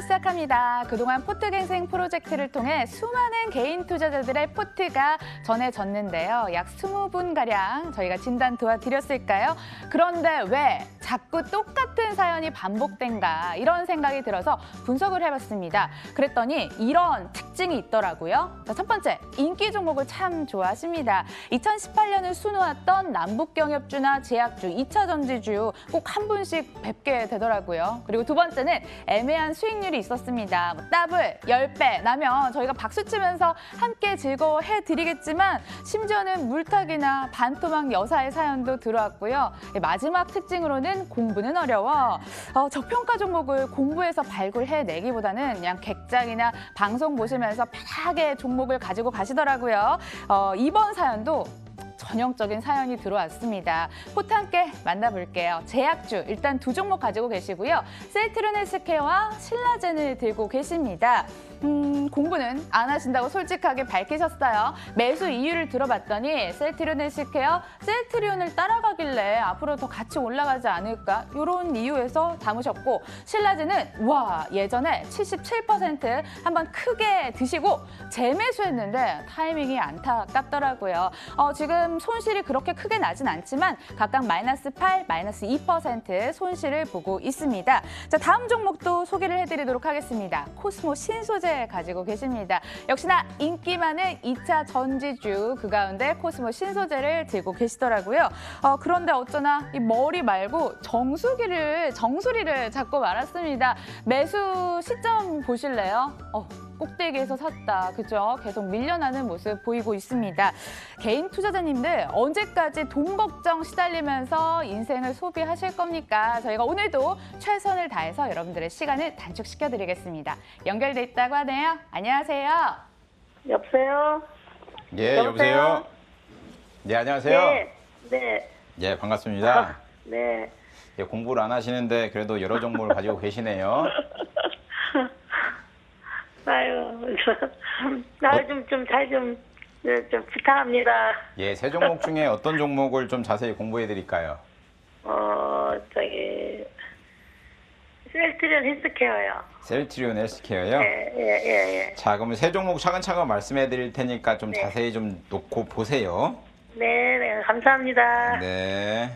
시작합니다. 그동안 포트갱생 프로젝트를 통해 수많은 개인 투자자들의 포트가 전해졌는데요. 약 20분가량 저희가 진단 도와드렸을까요? 그런데 왜 자꾸 똑같은 사연이 반복된가 이런 생각이 들어서 분석을 해봤습니다. 그랬더니 이런 특징이 있더라고요. 자, 첫 번째, 인기 종목을 참 좋아하십니다. 2018년을 수놓았던 남북경협주나 제약주, 2차 전지주 꼭 한 분씩 뵙게 되더라고요. 그리고 두 번째는 애매한 수익률이 있었습니다. 더블, 10배 나면 저희가 박수치면서 함께 즐거워해드리겠지만 심지어는 물타기나 반토막 여사의 사연도 들어왔고요. 마지막 특징으로는 공부는 어려워. 저평가 종목을 공부해서 발굴해내기보다는 그냥 객장이나 방송 보시면서 편하게 종목을 가지고 가시더라고요. 이번 사연도 전형적인 사연이 들어왔습니다. 포트 함께 만나볼게요. 제약주 일단 두 종목 가지고 계시고요. 셀트리온 헬스케어와 신라젠을 들고 계십니다. 공부는 안 하신다고 솔직하게 밝히셨어요. 매수 이유를 들어봤더니 셀트리온 헬스케어, 셀트리온을 따라가길래 앞으로 더 같이 올라가지 않을까? 이런 이유에서 담으셨고, 신라젠은 와 예전에 77% 한번 크게 드시고 재매수했는데 타이밍이 안타깝더라고요. 지금 손실이 그렇게 크게 나진 않지만 각각 -8, -2% 손실을 보고 있습니다. 자, 다음 종목도 소개를 해드리도록 하겠습니다. 코스모 신소재 가지고 계십니다. 역시나 인기 많은 2차 전지주, 그 가운데 코스모 신소재를 들고 계시더라고요. 그런데 어쩌나 이 머리 말고 정수리를 잡고 말았습니다. 매수 시점 보실래요? 꼭대기에서 샀다. 그죠? 계속 밀려나는 모습 보이고 있습니다. 개인 투자자님들 언제까지 돈 걱정 시달리면서 인생을 소비하실 겁니까? 저희가 오늘도 최선을 다해서 여러분들의 시간을 단축시켜드리겠습니다. 연결돼 있다고 하네요. 안녕하세요. 여보세요? 예, 여보세요? 네, 안녕하세요? 네. 예, 반갑습니다. 네. 예, 공부를 안 하시는데 그래도 여러 종목을 가지고 계시네요. 아유, 나 좀 부탁합니다. 예, 세 종목 중에 어떤 종목을 좀 자세히 공부해 드릴까요? 셀트리온 헬스케어요. 셀트리온 헬스케어요? 예. 자, 그러면 세 종목 차근차근 말씀해 드릴 테니까 좀 자세히 좀 놓고 보세요. 네, 감사합니다. 네.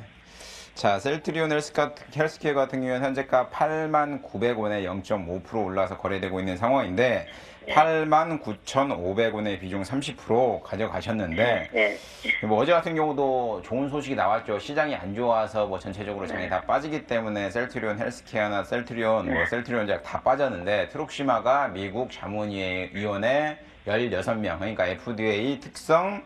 자, 셀트리온 헬스케어 같은 경우는 현재가 89,900원에 0.5% 올라서 거래되고 있는 상황인데 89,500원의 비중 30% 가져가셨는데 뭐 어제 같은 경우도 좋은 소식이 나왔죠. 시장이 안 좋아서 뭐 전체적으로 장이 다 빠지기 때문에 셀트리온 헬스케어나 셀트리온 제약 다 빠졌는데 트룩시마가 미국 자문위원회 16명, 그러니까 FDA 특성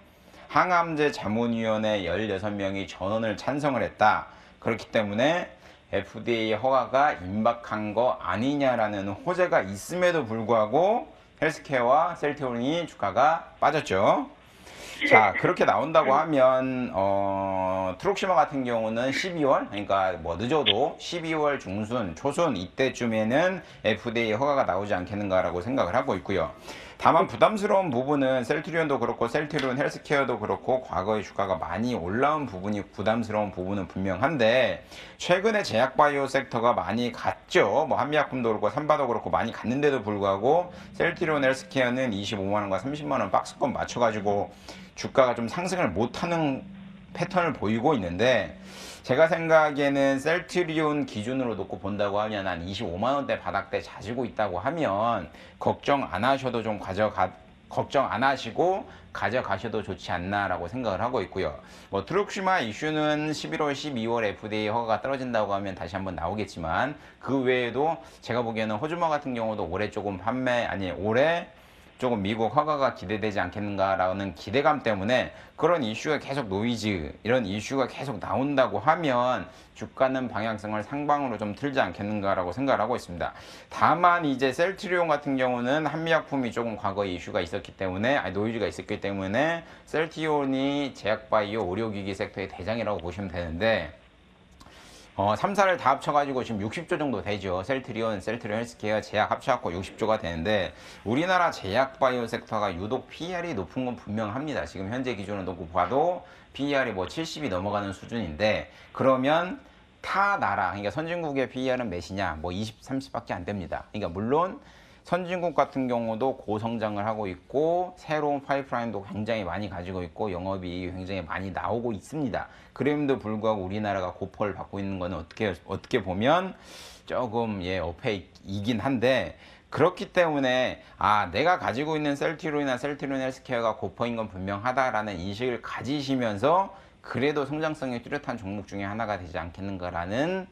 항암제 자문위원회 16명이 전원을 찬성을 했다. 그렇기 때문에 FDA 허가가 임박한 거 아니냐라는 호재가 있음에도 불구하고 헬스케어와 셀트리온이 주가가 빠졌죠. 자, 그렇게 나온다고 하면 트룩시마 같은 경우는 12월, 그러니까 뭐 늦어도 12월 중순, 초순 이때쯤에는 FDA 허가가 나오지 않겠는가라고 생각을 하고 있고요. 다만 부담스러운 부분은 셀트리온도 그렇고 셀트리온 헬스케어도 그렇고 과거에 주가가 많이 올라온 부분이 부담스러운 부분은 분명한데 최근에 제약바이오 섹터가 많이 갔죠. 뭐 한미약품도 그렇고 삼바도 그렇고 많이 갔는데도 불구하고 셀트리온 헬스케어는 25만 원과 30만 원 박스권 맞춰가지고 주가가 좀 상승을 못하는 패턴을 보이고 있는데 제가 생각에는 셀트리온 기준으로 놓고 본다고 하면 한 25만 원대 바닥대 자지고 있다고 하면 걱정 안 하셔도 걱정 안 하시고 가져가셔도 좋지 않나라고 생각을 하고 있고요. 뭐 트룩시마 이슈는 11월, 12월 FDA 허가가 떨어진다고 하면 다시 한번 나오겠지만 그 외에도 제가 보기에는 호주마 같은 경우도 올해 올해 조금 미국 허가가 기대되지 않겠는가라는 기대감 때문에 그런 이슈가 계속 이런 이슈가 계속 나온다고 하면 주가는 방향성을 상방으로 좀 틀지 않겠는가라고 생각을 하고 있습니다. 다만 이제 셀트리온 같은 경우는 한미약품이 조금 과거에 이슈가 있었기 때문에 노이즈가 있었기 때문에 셀트리온이 제약바이오 의료기기 섹터의 대장이라고 보시면 되는데 3사를 다 합쳐가지고 지금 60조 정도 되죠. 셀트리온 헬스케어, 제약 합쳐갖고 60조가 되는데 우리나라 제약바이오 섹터가 유독 PER이 높은 건 분명합니다. 지금 현재 기준으로 놓고 봐도 PER이 뭐 70이 넘어가는 수준인데 그러면 타 나라, 그러니까 선진국의 PER은 몇이냐? 뭐 20, 30밖에 안 됩니다. 그러니까 물론 선진국 같은 경우도 고성장을 하고 있고 새로운 파이프라인도 굉장히 많이 가지고 있고 영업이익이 굉장히 많이 나오고 있습니다. 그럼에도 불구하고 우리나라가 고퍼를 받고 있는 거는 어떻게 보면 조금 어폐이긴 한데, 그렇기 때문에 내가 가지고 있는 셀트리온이나 셀트리온 헬스케어가 고퍼인 건 분명하다라는 인식을 가지시면서 그래도 성장성이 뚜렷한 종목 중에 하나가 되지 않겠는가라는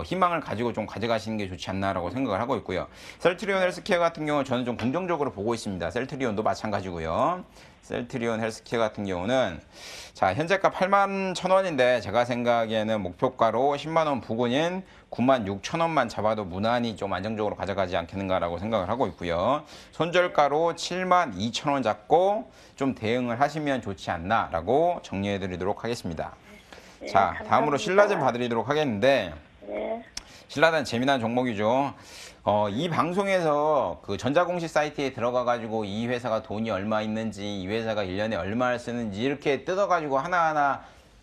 희망을 가지고 좀 가져가시는 게 좋지 않나라고 생각을 하고 있고요. 셀트리온 헬스케어 같은 경우는 저는 좀 긍정적으로 보고 있습니다. 셀트리온도 마찬가지고요. 셀트리온 헬스케어 같은 경우는 자, 현재가 81,000원인데 제가 생각에는 목표가로 10만원 부근인 96,000원만 잡아도 무난히 좀 안정적으로 가져가지 않겠는가라고 생각을 하고 있고요. 손절가로 72,000원 잡고 좀 대응을 하시면 좋지 않나라고 정리해 드리도록 하겠습니다. 자, 다음으로 신라젠 봐드리도록 하겠는데, 신라젠 재미난 종목이죠. 이 방송에서 그 전자공시 사이트에 들어가가지고 이 회사가 돈이 얼마 있는지, 이 회사가 1년에 얼마를 쓰는지 이렇게 뜯어가지고 하나하나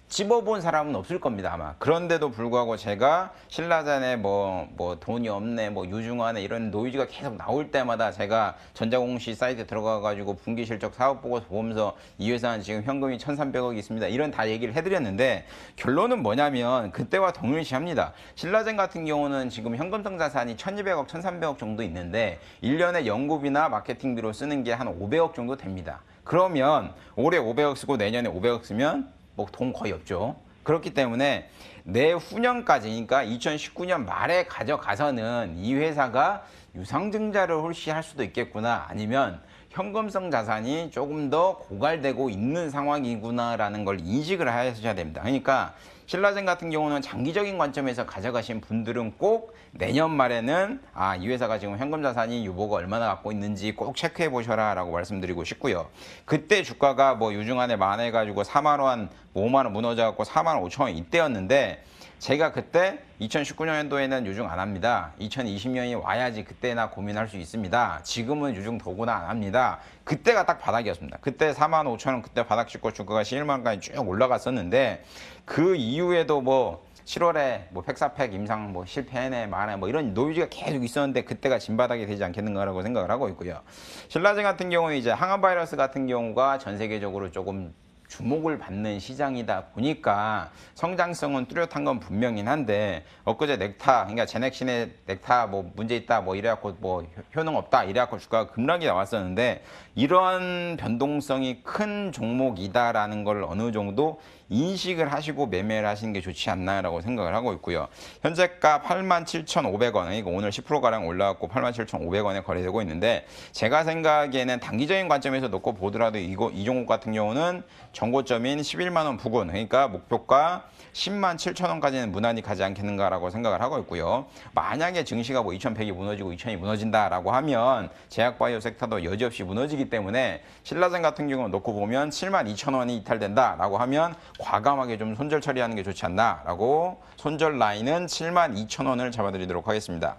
집어본 사람은 없을 겁니다, 아마. 그런데도 불구하고 제가 신라젠에 뭐 돈이 없네, 뭐 유중하네 이런 노이즈가 계속 나올 때마다 제가 전자공시 사이트에 들어가가지고 분기실적 사업보고서 보면서 이 회사는 지금 현금이 1,300억이 있습니다, 이런 다 얘기를 해드렸는데, 결론은 뭐냐면 그때와 동일시합니다. 신라젠 같은 경우는 지금 현금성 자산이 1,200억, 1,300억 정도 있는데 1년에 연구비나 마케팅비로 쓰는 게 한 500억 정도 됩니다. 그러면 올해 500억 쓰고 내년에 500억 쓰면 뭐 돈 거의 없죠. 그렇기 때문에 내후년까지, 그러니까 2019년 말에 가져가서는 이 회사가 유상증자를 hol시할 수도 있겠구나, 아니면 현금성 자산이 조금 더 고갈되고 있는 상황이구나라는 걸 인식을 하셔야 됩니다. 그러니까 신라젠 같은 경우는 장기적인 관점에서 가져가신 분들은 꼭 내년 말에는 이 회사가 지금 현금 자산이 유보가 얼마나 갖고 있는지 꼭 체크해 보셔라 라고 말씀드리고 싶고요. 그때 주가가 뭐 유중한에 만해가지고 4만 원, 5만 원 무너져갖고 4만 5천 원 이때였는데, 제가 그때 2019년도에는 유중 안 합니다. 2020년이 와야지 그때나 고민할 수 있습니다. 지금은 유중 더구나 안 합니다. 그때가 딱 바닥이었습니다. 그때 4만 5천 원 그때 바닥 찍고 주가가 11만 원까지 쭉 올라갔었는데, 그 이후에도 뭐 7월에 뭐 팩사팩 임상 뭐 실패네 마네 뭐 이런 노이즈가 계속 있었는데 그때가 진바닥이 되지 않겠는가라고 생각을 하고 있고요. 신라젠 같은 경우는 이제 항암 바이러스 같은 경우가 전 세계적으로 조금 주목을 받는 시장이다 보니까 성장성은 뚜렷한 건 분명hin 한데, 엊그제 넥타, 그러니까 제넥신의 넥타 뭐 문제 있다 뭐 이래갖고 뭐 효능 없다 이래갖고 주가가 급락이 나왔었는데, 이런 변동성이 큰 종목이다라는 걸 어느 정도 인식을 하시고 매매를 하시는 게 좋지 않나라고 생각을 하고 있고요. 현재가 87,500원, 그러니까 오늘 10%가량 올라왔고 87,500원에 거래되고 있는데, 제가 생각에는 단기적인 관점에서 놓고 보더라도 이 종목 같은 경우는 정고점인 11만 원 부근, 그러니까 목표가 10만 7천 원까지는 무난히 가지 않겠는가라고 생각을 하고 있고요. 만약에 증시가 뭐 2,100이 무너지고 2,000이 무너진다라고 하면 제약바이오 섹터도 여지없이 무너지기 때문에 신라젠 같은 경우는 놓고 보면 7만 2천 원이 이탈된다라고 하면 과감하게 좀 손절 처리하는 게 좋지 않나라고, 손절 라인은 7만 2천 원을 잡아드리도록 하겠습니다.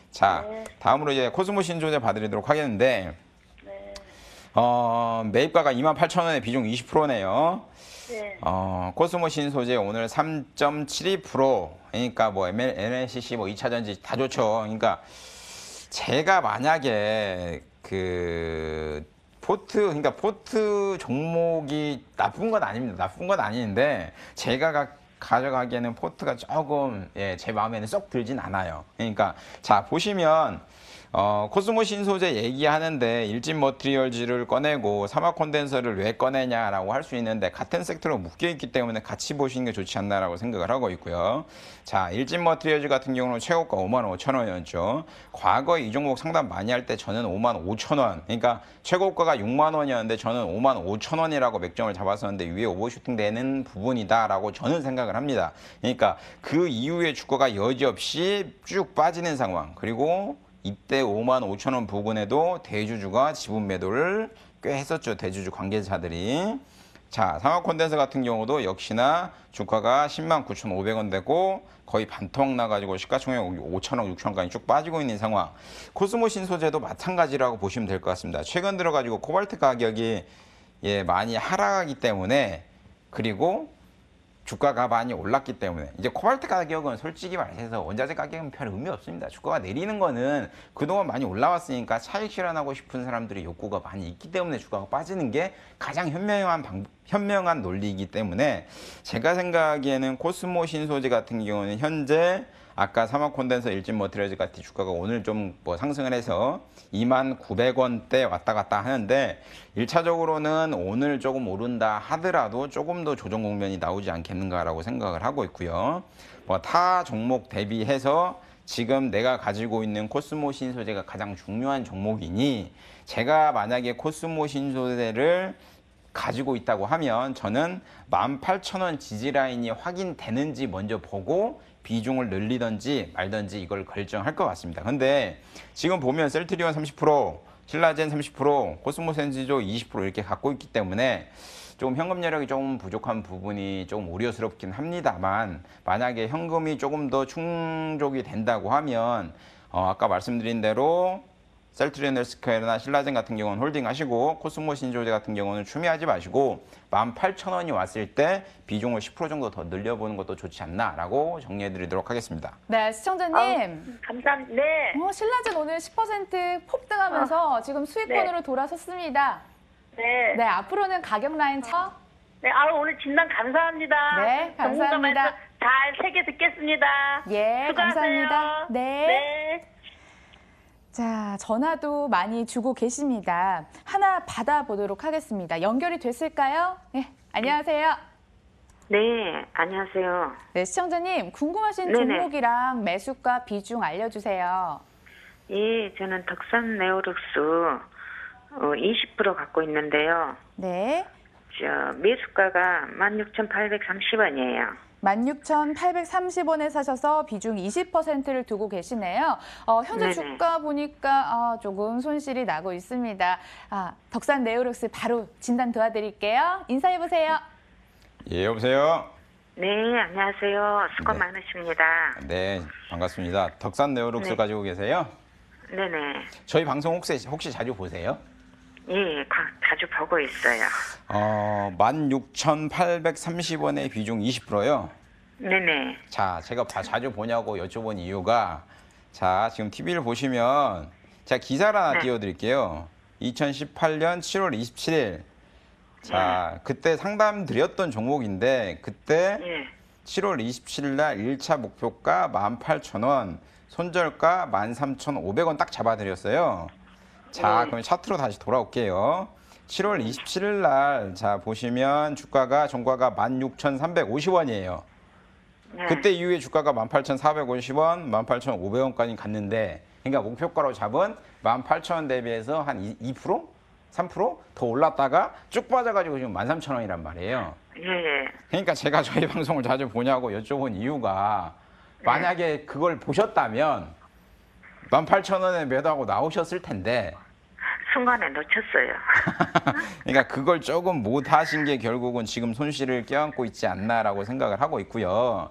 자, 다음으로 이제 코스모 신소재 봐드리도록 하겠는데, 매입가가 28,000원에 비중 20%네요. 네. 코스모 신소재 오늘 3.72%, 그러니까 뭐 MLCC 뭐 2차 전지 다 좋죠. 그러니까 제가 만약에 그 그러니까 포트 종목이 나쁜 건 아닙니다. 나쁜 건 아닌데 제가 가져가기에는 포트가 조금 제 마음에는 쏙 들진 않아요. 그러니까 자, 보시면 코스모 신소재 얘기하는데 일진 머티리얼즈를 꺼내고 사막 콘덴서를 왜 꺼내냐라고 할 수 있는데, 같은 섹터로 묶여있기 때문에 같이 보시는 게 좋지 않나라고 생각을 하고 있고요. 자, 일진 머티리얼즈 같은 경우는 최고가 5만 5천 원이었죠. 과거에 이 종목 상담 많이 할 때 저는 5만 5천 원, 그러니까 최고가가 6만 원이었는데 저는 5만 5천 원이라고 맥점을 잡았었는데 위에 오버슈팅 되는 부분이다라고 저는 생각을 합니다. 그러니까 그 이후에 주가가 여지없이 쭉 빠지는 상황, 그리고 이때 5만 5천 원 부근에도 대주주가 지분 매도를 꽤 했었죠. 대주주 관계자들이. 자, 상하 콘덴서 같은 경우도 역시나 주가가 10만 9,500원 되고 거의 반토막 나가지고 시가총액 5천억, 6천억까지 쭉 빠지고 있는 상황. 코스모 신소재도 마찬가지라고 보시면 될 것 같습니다. 최근 들어가지고 코발트 가격이 많이 하락하기 때문에, 그리고 주가가 많이 올랐기 때문에 이제 코발트 가격은 솔직히 말해서 원자재 가격은 별 의미 없습니다. 주가가 내리는 거는 그동안 많이 올라왔으니까 차익 실현하고 싶은 사람들의 욕구가 많이 있기 때문에 주가가 빠지는 게 가장 현명한 논리이기 때문에 제가 생각하기에는 코스모 신소재 같은 경우는 현재 아까 사막 콘덴서 일진 머티리얼즈 같은 주가가 오늘 좀 뭐 상승을 해서 29,900원대 왔다 갔다 하는데 1차적으로는 오늘 조금 오른다 하더라도 조금 더 조정 국면이 나오지 않겠는가라고 생각을 하고 있고요. 뭐 타 종목 대비해서 지금 내가 가지고 있는 코스모 신소재가 가장 중요한 종목이니 제가 만약에 코스모 신소재를 가지고 있다고 하면 저는 18,000원 지지라인이 확인되는지 먼저 보고 비중을 늘리든지 말든지 이걸 결정할 것 같습니다. 근데 지금 보면 셀트리온 30%, 신라젠 30%, 코스모센지조 20% 이렇게 갖고 있기 때문에 좀 현금 여력이 조금 부족한 부분이 좀 우려스럽긴 합니다만 만약에 현금이 조금 더 충족이 된다고 하면 아까 말씀드린 대로 셀트리온 헬스케어나 신라젠 같은 경우는 홀딩하시고 코스모 신소재 같은 경우는 추미하지 마시고 18,000원이 왔을 때 비중을 10% 정도 더 늘려보는 것도 좋지 않나라고 정리해드리도록 하겠습니다. 네, 시청자님. 감사합니다. 네. 신라젠 오늘 10% 폭등하면서 지금 수익권으로 돌아섰습니다. 네. 네, 앞으로는 가격 라인 네, 오늘 진단 감사합니다. 네, 감사합니다. 잘 새겨 듣겠습니다. 예, 수고하세요. 감사합니다. 네. 네. 자, 전화도 많이 주고 계십니다. 하나 받아보도록 하겠습니다. 연결이 됐을까요? 네, 안녕하세요. 네, 안녕하세요. 네, 시청자님 궁금하신 네네. 종목이랑 매수가 비중 알려주세요. 예, 저는 덕산 네오룩스 20% 갖고 있는데요. 네, 매수가가 16,830원이에요. 16,830원에 사셔서 비중 20%를 두고 계시네요. 현재 네네. 주가 보니까 조금 손실이 나고 있습니다. 덕산 네오룩스 바로 진단 도와드릴게요. 인사해보세요. 예, 여보세요? 네, 안녕하세요. 수고 네. 많으십니다. 네, 반갑습니다. 덕산 네오룩스 네. 가지고 계세요? 네네. 저희 방송 혹시 자주 보세요? 예, 자주 보고 있어요. 16,830원의 비중 20%요. 네네. 자, 제가 자주 보냐고 여쭤본 이유가 자, 지금 TV를 보시면 제가 기사를 하나 네. 띄워드릴게요. 2018년 7월 27일. 자, 그때 상담 드렸던 종목인데 그때 예. 7월 27일 날 1차 목표가 18,000원, 손절가 13,500원 딱 잡아드렸어요. 자, 그럼 차트로 다시 돌아올게요. 7월 27일 날, 자, 보시면 주가가, 종가가 16,350원이에요. 네. 그때 이후에 주가가 18,450원, 18,500원까지 갔는데, 그러니까 목표가로 잡은 18,000원 대비해서 한 2%? 3%? 더 올랐다가 쭉 빠져가지고 지금 13,000원이란 말이에요. 예. 그러니까 제가 저희 방송을 자주 보냐고 여쭤본 이유가 만약에 그걸 보셨다면 18,000원에 매도하고 나오셨을 텐데 순간에 놓쳤어요. 그러니까 그걸 조금 못 하신 게 결국은 지금 손실을 껴안고 있지 않나라고 생각을 하고 있고요.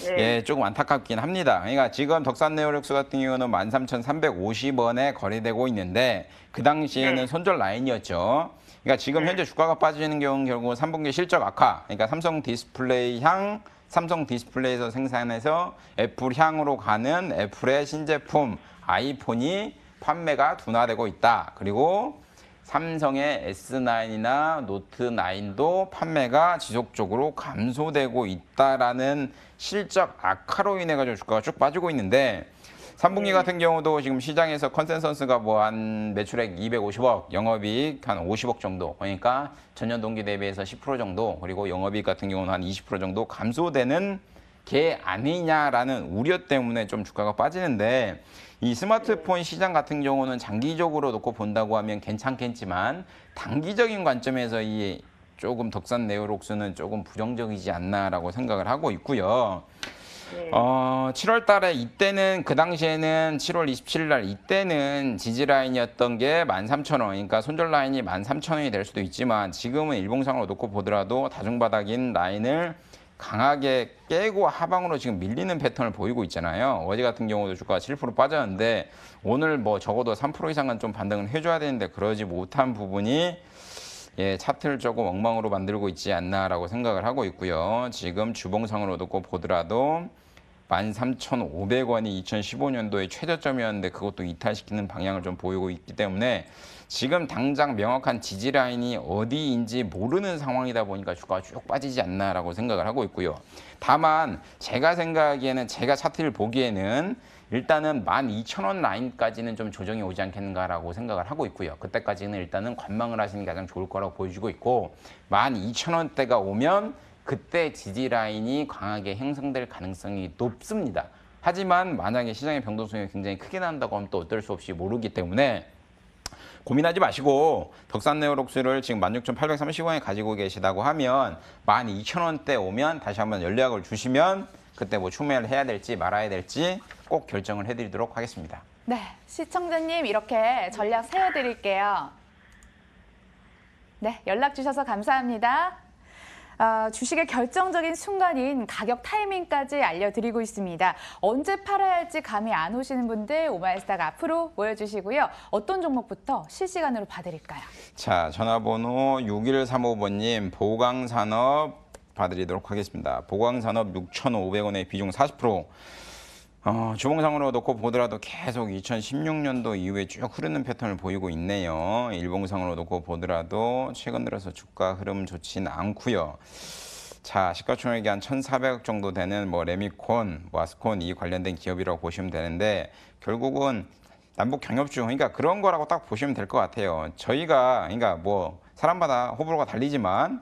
네. 예, 조금 안타깝긴 합니다. 그러니까 지금 덕산 네오룩스 같은 경우는 13,350원에 거래되고 있는데 그 당시에는 네. 손절 라인이었죠. 그러니까 지금 현재 주가가 빠지는 경우는 결국 3분기 실적 악화. 그러니까 삼성 디스플레이에서 생산해서 애플향으로 가는 애플의 신제품 아이폰이 판매가 둔화되고 있다. 그리고 삼성의 S9이나 노트9도 판매가 지속적으로 감소되고 있다라는 실적 악화로 인해 가지고 주가가 쭉 빠지고 있는데 3분기 같은 경우도 지금 시장에서 컨센서스가 뭐 한 매출액 250억, 영업이익 한 50억 정도. 그러니까 전년 동기 대비해서 10% 정도, 그리고 영업이익 같은 경우는 한 20% 정도 감소되는 게 아니냐라는 우려 때문에 좀 주가가 빠지는데 이 스마트폰 시장 같은 경우는 장기적으로 놓고 본다고 하면 괜찮겠지만 단기적인 관점에서 이 조금 덕산 네오룩스는 조금 부정적이지 않나라고 생각을 하고 있고요. 7월 달에 이때는 그 당시에는 7월 27일 날 이때는 지지 라인이었던 게 13,000원. 그러니까 손절 라인이 13,000원이 될 수도 있지만 지금은 일봉상으로 놓고 보더라도 다중바닥인 라인을 강하게 깨고 하방으로 지금 밀리는 패턴을 보이고 있잖아요. 어제 같은 경우도 주가가 7% 빠졌는데 오늘 뭐 적어도 3% 이상은 좀 반등을 해줘야 되는데 그러지 못한 부분이 예, 차트를 조금 엉망으로 만들고 있지 않나라고 생각을 하고 있고요. 지금 주봉상으로 두고 보더라도 13,500원이 2015년도에 최저점이었는데 그것도 이탈시키는 방향을 좀 보이고 있기 때문에 지금 당장 명확한 지지 라인이 어디인지 모르는 상황이다 보니까 주가가 쭉 빠지지 않나라고 생각을 하고 있고요. 다만 제가 생각하기에는 제가 차트를 보기에는 일단은 12,000원 라인까지는 좀 조정이 오지 않겠는가라고 생각을 하고 있고요. 그때까지는 일단은 관망을 하시는 게 가장 좋을 거라고 보여지고 있고 12,000원대가 오면 그때 지지 라인이 강하게 형성될 가능성이 높습니다. 하지만 만약에 시장의 변동성이 굉장히 크게 난다고 하면 또 어쩔 수 없이 모르기 때문에 고민하지 마시고 덕산네오록스를 지금 16,830원에 가지고 계시다고 하면 12,000원대 오면 다시 한번 연락을 주시면 그때 뭐 추매를 해야 될지 말아야 될지 꼭 결정을 해드리도록 하겠습니다. 네, 시청자님 이렇게 전략 세워드릴게요. 네, 연락 주셔서 감사합니다. 주식의 결정적인 순간인 가격 타이밍까지 알려드리고 있습니다. 언제 팔아야 할지 감이 안 오시는 분들 오마이스탁 앞으로 모여주시고요. 어떤 종목부터 실시간으로 봐드릴까요? 자, 전화번호 6135번님 보강산업 봐드리도록 하겠습니다. 보강산업 6,500원의 비중 40%. 주봉상으로 놓고 보더라도 계속 2016년도 이후에 쭉 흐르는 패턴을 보이고 있네요. 일봉상으로 놓고 보더라도 최근 들어서 주가 흐름 좋진 않고요. 자, 시가총액이 한 1,400억 정도 되는 뭐 레미콘, 아스콘 이 관련된 기업이라고 보시면 되는데 결국은 남북 경협주 그러니까 그런 거라고 딱 보시면 될 것 같아요. 저희가 그러니까 뭐 사람마다 호불호가 달리지만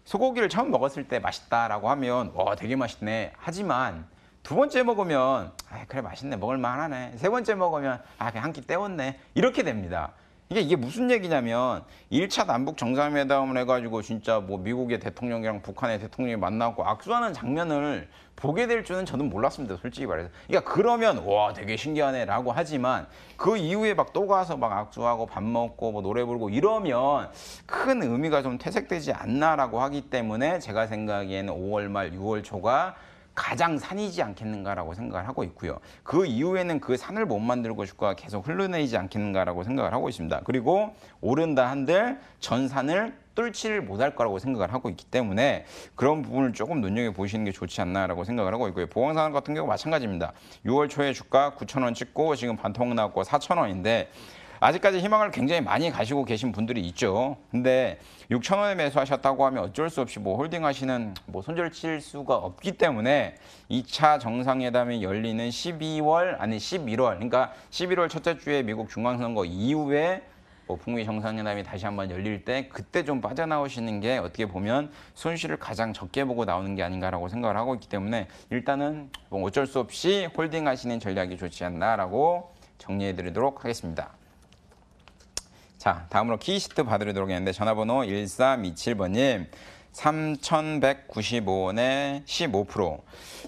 소고기를 처음 먹었을 때 맛있다라고 하면 와 되게 맛있네. 하지만 두 번째 먹으면 그래 맛있네 먹을만 하네. 세 번째 먹으면 그냥 한 끼 때웠네. 이렇게 됩니다. 이게 무슨 얘기냐면 1차 남북 정상회담을 해가지고 진짜 뭐 미국의 대통령이랑 북한의 대통령이 만나고 악수하는 장면을 보게 될 줄은 저는 몰랐습니다. 솔직히 말해서. 그러니까 그러면 와 되게 신기하네 라고 하지만 그 이후에 막 또 가서 막 악수하고 밥 먹고 뭐 노래 부르고 이러면 큰 의미가 좀 퇴색되지 않나라고 하기 때문에 제가 생각하기에는 5월 말 6월 초가 가장 산이지 않겠는가라고 생각을 하고 있고요. 그 이후에는 그 산을 못 만들고 주가가 계속 흘러내리지 않겠는가라고 생각을 하고 있습니다. 그리고 오른다 한들 전산을 뚫지를 못할 거라고 생각을 하고 있기 때문에 그런 부분을 조금 눈여겨보시는 게 좋지 않나라고 생각을 하고 있고요. 보강산업 같은 경우 마찬가지입니다. 6월 초에 주가 9,000원 찍고 지금 반토막 나왔고 4,000원인데 아직까지 희망을 굉장히 많이 가지고 계신 분들이 있죠. 근데 6,000원에 매수하셨다고 하면 어쩔 수 없이 뭐 홀딩하시는 뭐 손절 칠 수가 없기 때문에 2차 정상회담이 열리는 12월 아니 11월 그러니까 11월 첫째 주에 미국 중간선거 이후에 뭐 북미 정상회담이 다시 한번 열릴 때 그때 좀 빠져나오시는 게 어떻게 보면 손실을 가장 적게 보고 나오는 게 아닌가라고 생각을 하고 있기 때문에 일단은 뭐 어쩔 수 없이 홀딩하시는 전략이 좋지 않나라고 정리해드리도록 하겠습니다. 자, 다음으로 키시트 봐드리도록 했는데 전화번호 1327번님 3,195원에 15%.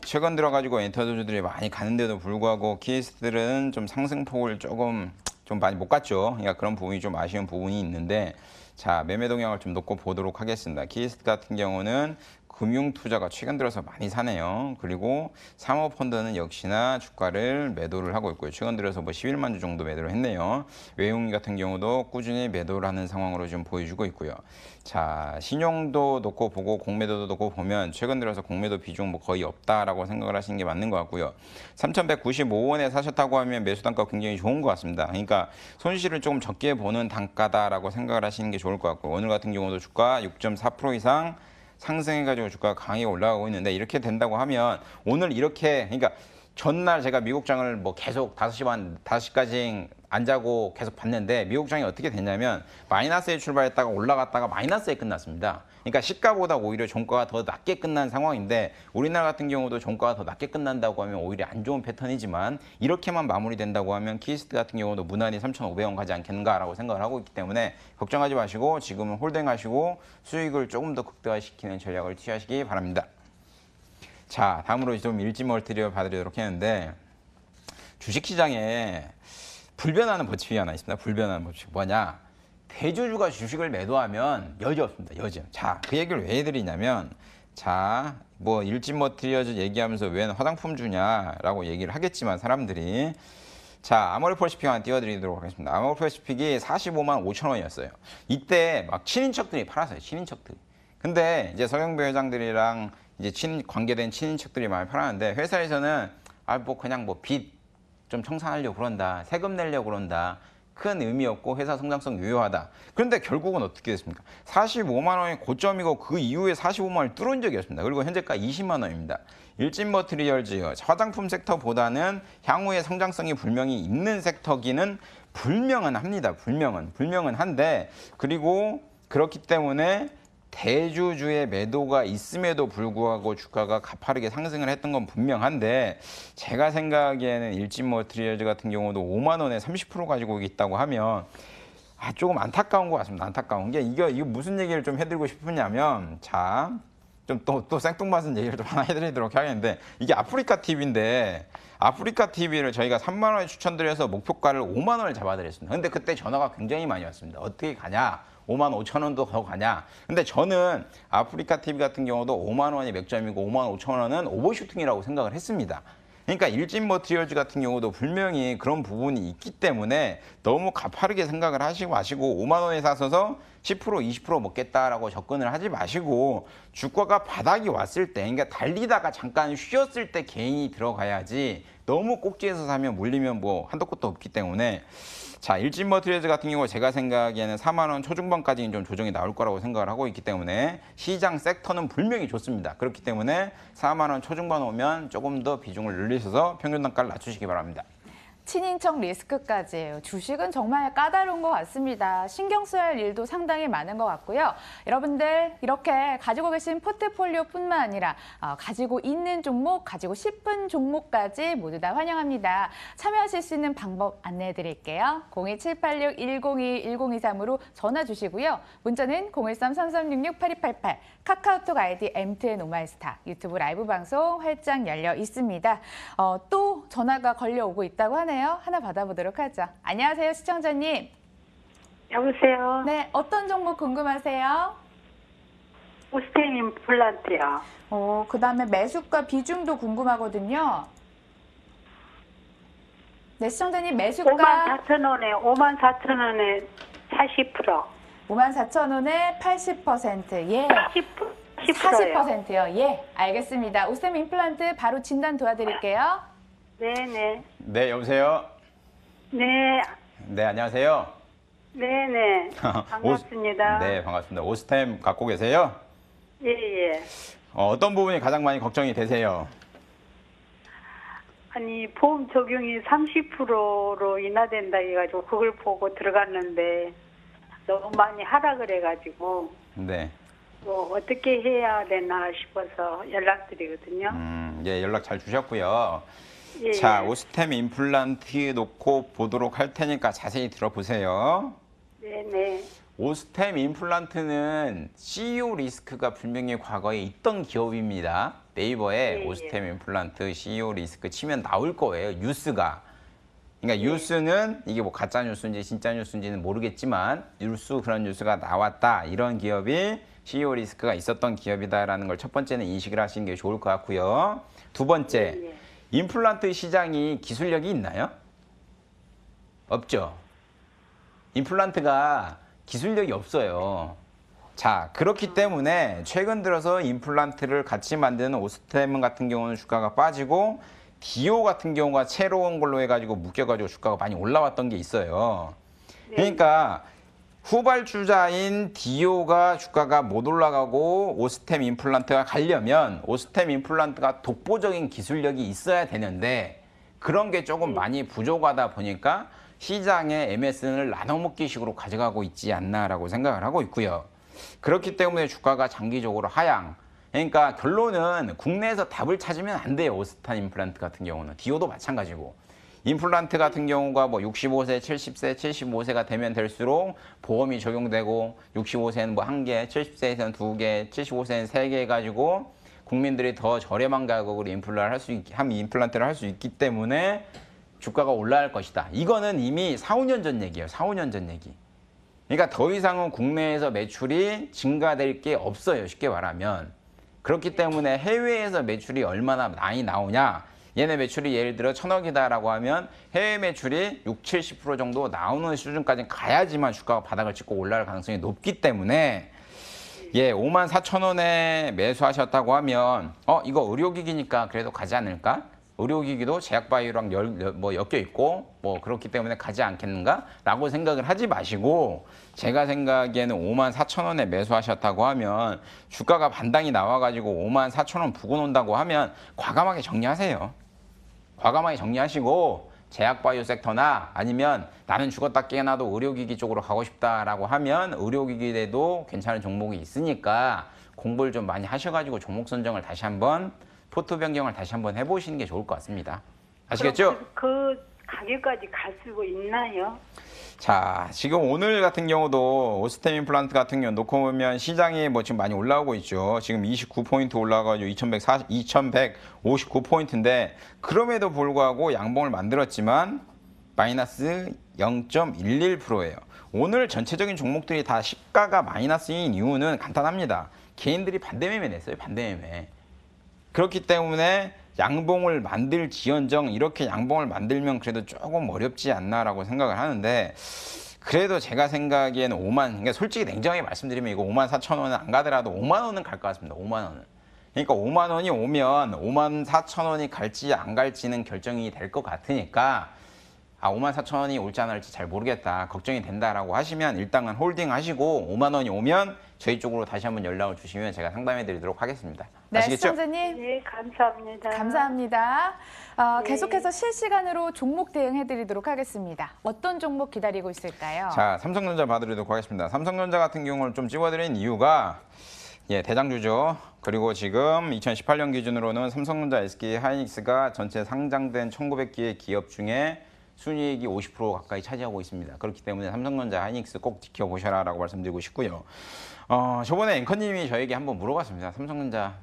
최근 들어가지고 엔터도주들이 많이 가는데도 불구하고 키시트들은 좀 상승폭을 조금 많이 못 갔죠. 그러니까 그런 부분이 좀 아쉬운 부분이 있는데 자, 매매 동향을 좀 놓고 보도록 하겠습니다. 키시트 같은 경우는 금융투자가 최근 들어서 많이 사네요. 그리고 사모펀드는 역시나 주가를 매도를 하고 있고요. 최근 들어서 뭐 11만 주 정도 매도를 했네요. 외국인 같은 경우도 꾸준히 매도를 하는 상황으로 좀 보여주고 있고요. 자, 신용도 놓고 보고 공매도도 놓고 보면 최근 들어서 공매도 비중 뭐 거의 없다라고 생각을 하시는 게 맞는 것 같고요. 3,195원에 사셨다고 하면 매수 단가 굉장히 좋은 것 같습니다. 그러니까 손실을 조금 적게 보는 단가다라고 생각을 하시는 게 좋을 것 같고 오늘 같은 경우도 주가 6.4% 이상 상승해가지고 주가가 강하게 올라가고 있는데 이렇게 된다고 하면 오늘 이렇게 그러니까 전날 제가 미국장을 뭐 계속 5시까지 안 자고 계속 봤는데 미국장이 어떻게 됐냐면 마이너스에 출발했다가 올라갔다가 마이너스에 끝났습니다. 그러니까 시가보다 오히려 종가가 더 낮게 끝난 상황인데 우리나라 같은 경우도 종가가 더 낮게 끝난다고 하면 오히려 안 좋은 패턴이지만 이렇게만 마무리된다고 하면 키스트 같은 경우도 무난히 3,500원 가지 않겠는가라고 생각을 하고 있기 때문에 걱정하지 마시고 지금은 홀딩하시고 수익을 조금 더 극대화시키는 전략을 취하시기 바랍니다. 자, 다음으로 좀 일지멀티를 봐드리도록 했는데 주식시장에 불변하는 법칙이 하나 있습니다. 불변하는 법칙 뭐냐? 대주주가 주식을 매도하면 여지 없습니다. 여지. 자, 그 얘기를 왜 해드리냐면 자, 뭐 일진머티리얼즈 얘기하면서 웬 화장품 주냐라고 얘기를 하겠지만 사람들이 자, 아모레퍼시픽 하나 띄워드리도록 하겠습니다. 아모레퍼시픽이 45만 5천 원이었어요. 이때 막 친인척들이 팔았어요. 친인척들이. 근데 이제 서경배 회장들이랑 이제 관계된 친인척들이 많이 팔았는데 회사에서는 뭐 그냥 뭐 빚 좀 청산하려고 그런다. 세금 내려고 그런다. 큰 의미 없고 회사 성장성 유효하다. 그런데 결국은 어떻게 됐습니까? 45만 원이 고점이고 그 이후에 45만 원을 뚫은 적이 없습니다. 그리고 현재가 20만 원입니다. 일진머티리얼즈 화장품 섹터보다는 향후에 성장성이 분명히 있는 섹터기는 불명은 합니다. 불명은 한데 그리고 그렇기 때문에 대주주의 매도가 있음에도 불구하고 주가가 가파르게 상승을 했던 건 분명한데 제가 생각하기에는 일진머티리얼즈 같은 경우도 5만 원에 30% 가지고 있다고 하면 조금 안타까운 것 같습니다. 안타까운 게 이거 무슨 얘기를 좀 해드리고 싶으냐면 자, 좀 또 생뚱맞은 얘기를 좀 하나 해드리도록 하겠는데 이게 아프리카 TV인데 아프리카 TV를 저희가 3만 원에 추천드려서 목표가를 5만 원을 잡아드렸습니다. 근데 그때 전화가 굉장히 많이 왔습니다. 어떻게 가냐? 5만 5천 원도 더 가냐? 근데 저는 아프리카 TV 같은 경우도 5만 원이 맥점이고 5만 5천 원은 오버슈팅이라고 생각을 했습니다. 그러니까 일진머티리얼즈 같은 경우도 분명히 그런 부분이 있기 때문에 너무 가파르게 생각을 하시고 마시고 5만 원에 사서서 10% 20% 먹겠다라고 접근을 하지 마시고 주가가 바닥이 왔을 때 그러니까 달리다가 잠깐 쉬었을 때 개인이 들어가야지 너무 꼭지에서 사면 물리면 뭐 한도 끝도 없기 때문에 자, 일진머티리얼즈 같은 경우 제가 생각하기에는 4만 원 초중반까지는 좀 조정이 나올 거라고 생각을 하고 있기 때문에 시장 섹터는 분명히 좋습니다. 그렇기 때문에 4만 원 초중반 오면 조금 더 비중을 늘리셔서 평균 단가를 낮추시기 바랍니다. 친인척 리스크까지 주식은 정말 까다로운 것 같습니다. 신경 써야 할 일도 상당히 많은 것 같고요. 여러분들 이렇게 가지고 계신 포트폴리오뿐만 아니라 가지고 있는 종목, 가지고 싶은 종목까지 모두 다 환영합니다. 참여하실 수 있는 방법 안내해 드릴게요. 02786-1022-1023으로 전화 주시고요. 문자는 013-3366-8288, 카카오톡 아이디 MTN 오마이스타, 유튜브 라이브 방송 활짝 열려 있습니다. 또 전화가 걸려오고 있다고 하네요. 하나 받아보도록 하죠. 안녕하세요, 시청자님. 여보세요. 네, 어떤 종목 궁금하세요? 오스템 임플란트요. 그다음에 매수가 비중도 궁금하거든요. 네, 시청자님 매수가 54,000원에 80%. 54,000원에 80%. 예. 40%요. 예, 알겠습니다. 오스템 임플란트 바로 진단 도와드릴게요. 네네. 네, 여보세요? 네. 네, 안녕하세요. 네네. 반갑습니다. 네, 반갑습니다. 오스템 갖고 계세요? 예예. 어떤 부분이 가장 많이 걱정이 되세요? 아니 보험 적용이 30%로 인하된다 해가지고 그걸 보고 들어갔는데 너무 많이 하락을 해가지고 네. 뭐 어떻게 해야 되나 싶어서 연락드리거든요. 예, 연락 잘 주셨고요. 예. 자, 오스템 임플란트 놓고 보도록 할 테니까 자세히 들어보세요. 네네. 오스템 임플란트는 CEO 리스크가 분명히 과거에 있던 기업입니다. 네이버에 예, 오스템 임플란트 CEO 리스크 치면 나올 거예요. 뉴스가. 그러니까 뉴스는 이게 뭐 가짜 뉴스인지 진짜 뉴스인지는 모르겠지만 그런 뉴스가 나왔다. 이런 기업이 CEO 리스크가 있었던 기업이다라는 걸 첫 번째는 인식을 하시는 게 좋을 것 같고요. 두 번째, 예. 임플란트 시장이 기술력이 있나요? 없죠. 임플란트가 기술력이 없어요. 자, 그렇기 때문에 최근 들어서 임플란트를 같이 만드는 오스템 같은 경우는 주가가 빠지고 디오 같은 경우가 새로운 걸로 해가지고 묶여가지고 주가가 많이 올라왔던 게 있어요. 그러니까 후발주자인 디오가 주가가 못 올라가고 오스템 임플란트가 가려면 오스템 임플란트가 독보적인 기술력이 있어야 되는데 그런 게 조금 많이 부족하다 보니까 시장에 MSN을 나눠먹기식으로 가져가고 있지 않나라고 생각을 하고 있고요. 그렇기 때문에 주가가 장기적으로 하향. 그러니까 결론은 국내에서 답을 찾으면 안 돼요. 오스템 임플란트 같은 경우는. 디오도 마찬가지고. 임플란트 같은 경우가 뭐 65세, 70세, 75세가 되면 될수록 보험이 적용되고 65세는 뭐 1개, 70세에서는 2개, 75세는 3개 해가지고 국민들이 더 저렴한 가격으로 임플란트를 할 수 있기 때문에 주가가 올라갈 것이다. 이거는 이미 4, 5년 전 얘기예요. 4, 5년 전 얘기. 그러니까 더 이상은 국내에서 매출이 증가될 게 없어요. 쉽게 말하면. 그렇기 때문에 해외에서 매출이 얼마나 많이 나오냐. 얘네 매출이 예를 들어 1,000억이다라고 하면 해외 매출이 60, 70% 정도 나오는 수준까지 가야지만 주가가 바닥을 찍고 올라갈 가능성이 높기 때문에 54,000원에 매수하셨다고 하면 이거 의료기기니까 그래도 가지 않을까? 의료기기도 제약바이오랑 엮여 있고 그렇기 때문에 가지 않겠는가? 라고 생각을 하지 마시고 제가 생각에는 54,000원에 매수하셨다고 하면 주가가 반등이 나와가지고 54,000원 부고 논다고 하면 과감하게 정리하세요. 과감하게 정리하시고 제약바이오 섹터나 아니면 나는 죽었다 깨어나도 의료기기 쪽으로 가고 싶다라고 하면 의료기기에도 괜찮은 종목이 있으니까 공부를 좀 많이 하셔가지고 종목 선정을 다시 한번 포트 변경을 다시 한번 해보시는 게 좋을 것 같습니다. 아시겠죠? 그 가격까지 갈 수 있나요? 자, 지금 오늘 같은 경우도 오스템 임플란트 같은 경우 놓고 보면 시장이 지금 많이 올라오고 있죠. 지금 29포인트 올라가지고 2159포인트인데 그럼에도 불구하고 양봉을 만들었지만 마이너스 0.11%예요. 오늘 전체적인 종목들이 다 시가가 마이너스인 이유는 간단합니다. 개인들이 반대매매 냈어요. 반대매매. 그렇기 때문에 양봉을 만들지언정 이렇게 양봉을 만들면 그래도 조금 어렵지 않나라고 생각을 하는데 그래도 제가 생각에는 그러니까 솔직히 냉정하게 말씀드리면 이거 54,000원은 안 가더라도 5만 원은 갈 것 같습니다. 5만 원은. 그러니까 5만 원이 오면 54,000원이 갈지 안 갈지는 결정이 될 것 같으니까 54,000원이 올지 안 올지 잘 모르겠다. 걱정이 된다라고 하시면 일단은 홀딩 하시고 5만 원이 오면 저희 쪽으로 다시 한번 연락을 주시면 제가 상담해 드리도록 하겠습니다. 네, 아시겠죠? 시청자님. 네, 감사합니다. 감사합니다. 네. 계속해서 실시간으로 종목 대응해 드리도록 하겠습니다. 어떤 종목 기다리고 있을까요? 자, 삼성전자 봐드리도록 하겠습니다. 삼성전자 같은 경우는 좀 찍어드린 이유가 대장주죠. 그리고 지금 2018년 기준으로는 삼성전자, SK 하이닉스가 전체 상장된 1,900개의 기업 중에 순이익이 50% 가까이 차지하고 있습니다. 그렇기 때문에 삼성전자, 하이닉스 꼭 지켜보셔라라고 말씀드리고 싶고요. 저번에 앵커님이 저에게 한번 물어봤습니다. 삼성전자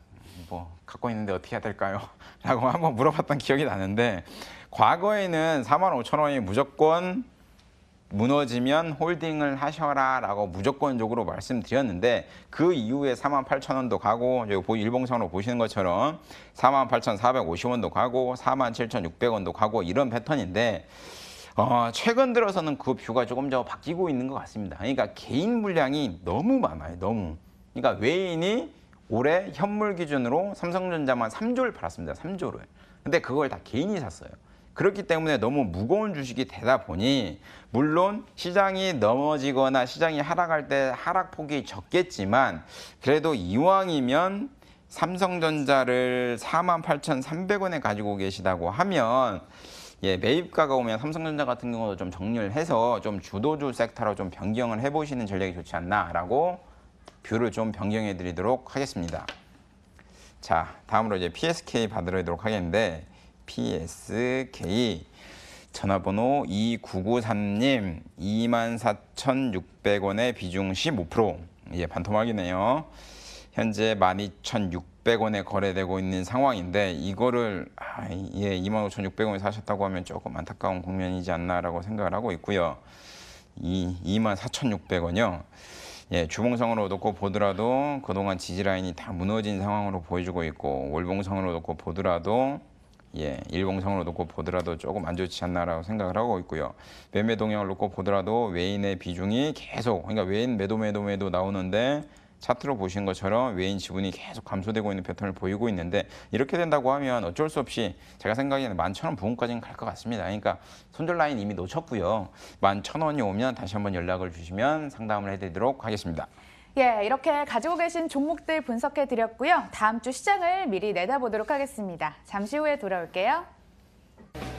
갖고 있는데 어떻게 해야 될까요? 라고 한번 물어봤던 기억이 나는데 과거에는 45,000원이 무조건 무너지면 홀딩을 하셔라 라고 무조건적으로 말씀드렸는데 그 이후에 48,000원도 가고 여기 일봉상으로 보시는 것처럼 48,450원도 가고 47,600원도 가고 이런 패턴인데 최근 들어서는 그 뷰가 조금 더 바뀌고 있는 것 같습니다. 그러니까 개인 물량이 너무 많아요. 너무. 그러니까 외인이 올해 현물 기준으로 삼성전자만 3조를 팔았습니다. 3조를. 근데 그걸 다 개인이 샀어요. 그렇기 때문에 너무 무거운 주식이 되다 보니 물론 시장이 넘어지거나 시장이 하락할 때 하락폭이 적겠지만 그래도 이왕이면 삼성전자를 48,300원에 가지고 계시다고 하면 매입가가 오면 삼성전자 같은 경우도 좀 정리를 해서 좀 주도주 섹터로 좀 변경을 해보시는 전략이 좋지 않나라고 뷰를 좀 변경해 드리도록 하겠습니다. 자, 다음으로 이제 PSK 받으도록 하겠는데 PSK 전화번호 2993님 24,600원에 비중 15% 반토막이네요. 현재 12,600원에 거래되고 있는 상황인데 이거를 25,600원에 사셨다고 하면 조금 안타까운 국면이지 않나라고 생각을 하고 있고요. 24,600원이요. 주봉상으로 놓고 보더라도 그동안 지지라인이 다 무너진 상황으로 보여주고 있고 월봉상으로 놓고 보더라도 일봉상으로 놓고 보더라도 조금 안 좋지 않나라고 생각을 하고 있고요. 매매 동향을 놓고 보더라도 외인의 비중이 계속 그러니까 외인 매도 나오는데 차트로 보신 것처럼 외인 지분이 계속 감소되고 있는 패턴을 보이고 있는데 이렇게 된다고 하면 어쩔 수 없이 제가 생각에는 11,000원 부근까지는 갈 것 같습니다. 그러니까 손절 라인 이미 놓쳤고요. 11,000원이 오면 다시 한번 연락을 주시면 상담을 해드리도록 하겠습니다. 이렇게 가지고 계신 종목들 분석해 드렸고요. 다음 주 시장을 미리 내다보도록 하겠습니다. 잠시 후에 돌아올게요.